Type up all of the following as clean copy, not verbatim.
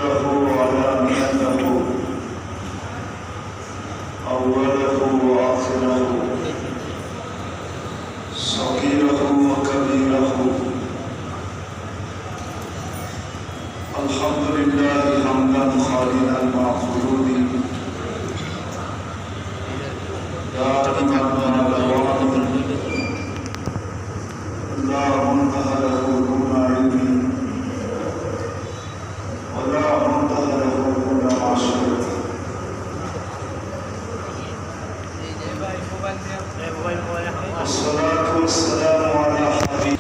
سره وعلانيته أوله وآخره صغيره وكبيره الحمد لله حمدا خالدا مع خلوده دائما مع دوامه لا منتهى له دون علمه ولا منتهى له دون معصيته والصلاة والسلام على حبيب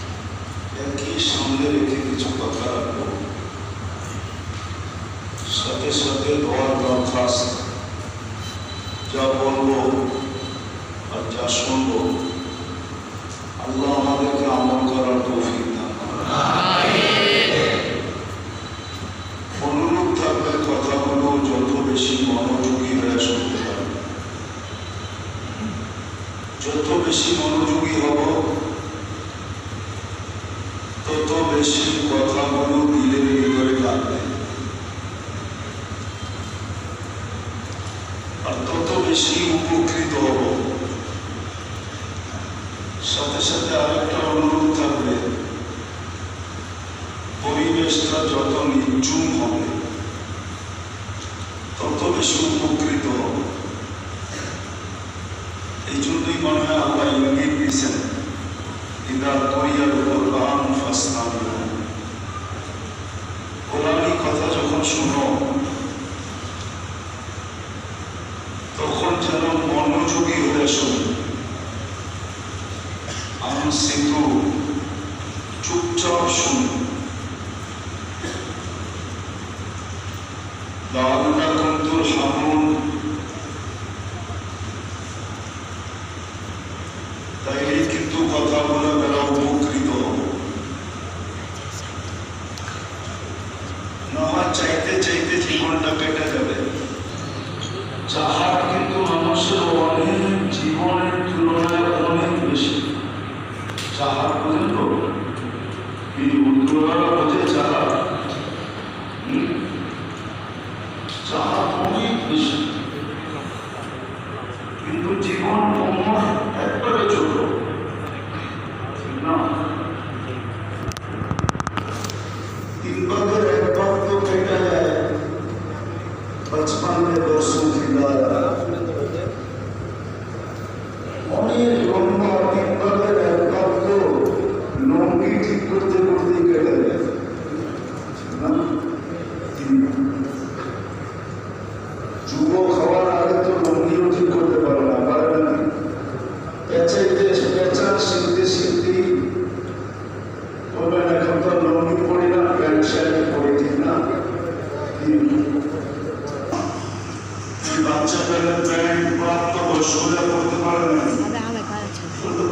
একই সামনে রেখে কিছু কথা রাখবো সাথে সাথে দোয়ার দরখাস্ত যা বলবো আর যা শুনবো আল্লাহ আমাদেরকে আমল করার তৌফিক দান করুন। অনুরোধ থাকবে কথাগুলো যত বেশি মনোযোগী হয়ে শুনতে পারবে, যত বেশি মনোযোগী হব তত বেশি কথাগুলো দিলের ভিতরে লাগবে আর তত বেশি উপকৃত হব। সাথে সাথে আরেকটা অনুরোধ থাকবে, পরিবেশটা যত নির্জুম হবে তত বেশি উপকৃত হবে। এই জন্যই মনে হয় আল্লাহ ইঙ্গিত দিয়েছেন, ইদা তুরিয়াল কুরআন ফাসতামিউ, কোরআনী কথা যখন শুনো তখন যেন মনোযোগী হয়ে শোনো, আনসিতু চুপচাপ শুনো। লাআল্লাকুম তুরহামুন, তাইলে কিন্তু কথা বলে বেলা উপকৃত হব। না হয় চাইতে চাইতে জীবনটা কেটে যাবে। চাহাত কিন্তু মানুষের অনেক জীবনের তুলনায় অনেক বেশি। চাহাত বোঝেন তো? এই উত্তরা বোঝে চাহাত? চাহাত অনেক বেশি, কিন্তু জীবন একবারে ছোট না। 3 भागের 1 भाग তো কেটে যায় 55 বছর খিলায়া। অনেক লম্বা 3 ভাগের 1 ভাগ তো লঙ্গি ঠিক করতে করতে কেটে যায় না। যুবক হওয়ার আগে তো লঙ্গিও ঠিক করতে পারে না, পারে না। পেঁচা শিখতে শিখতেই বলবেন এখন তো লঙ্গি পড়ি না, প্যান্ট শার্ট পড়ি, ঠিক না? বাচ্চা পেলে প্যান্ট প্রাপ্ত বয়স্করা পড়তে পারে না,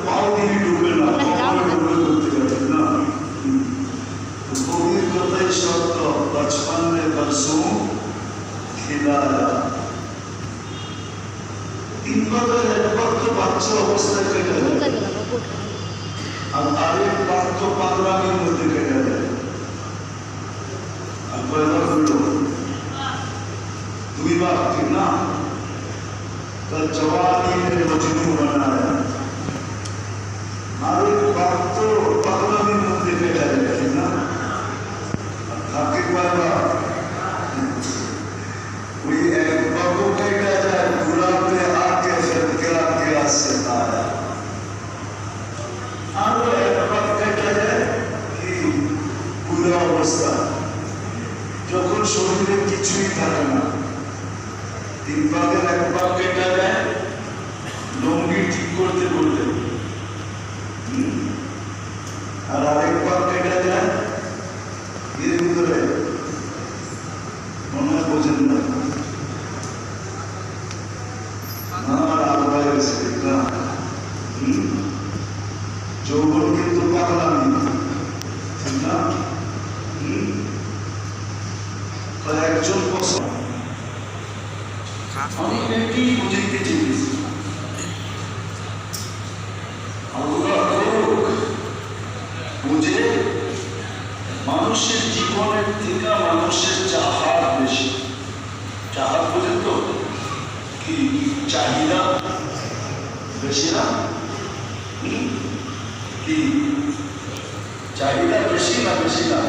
পাও দিয়ে ডুবে না, ডুবে করতে পারে না। কবির কথাই সত্য, বচপন মে বরসোं খিলায়া। 3 ভাগের 1 ভাগ তো বাচ্চা অবস্থায় কেটে যায়, আর আরেক ভাগ তো পাগলামির মধ্যে কেটে যায়। আর কয়বার হলো? 2 ভাগ, ঠিক না? তার জওয়ানি মেরে মজনু বানায়া। আরেক ভাগ তো পাগলামির মধ্যে কেটে যায়, ঠিক না? আর থাকে কয়বার? ওই 1 ভাগও কেটে যায়, গুলাবে আকে ফির गिरा गिरा सितारा। আর 1 ভাগ কেটে যায় কি পুরো অবস্থা, যখন শরীরে কিছুই থাকে না। 3 ভাগের 1 ভাগ কেটে যায় লঙ্গি ঠিক করতে করতে, আর আরেক ভাগ কেটে যায় এর ভিতরে। মনে হয় বোঝেন না, যৌবন কিন্তু পাগলামি, ঠিক না? একজন আমি একই বুঝাইতে চেয়েছি, আল্লাহ বুঝে মানুষের জীবনের থেকে মানুষের চাহাত চাহিদা বেশি না? কি চাহিদা বেশি না? বেশি না?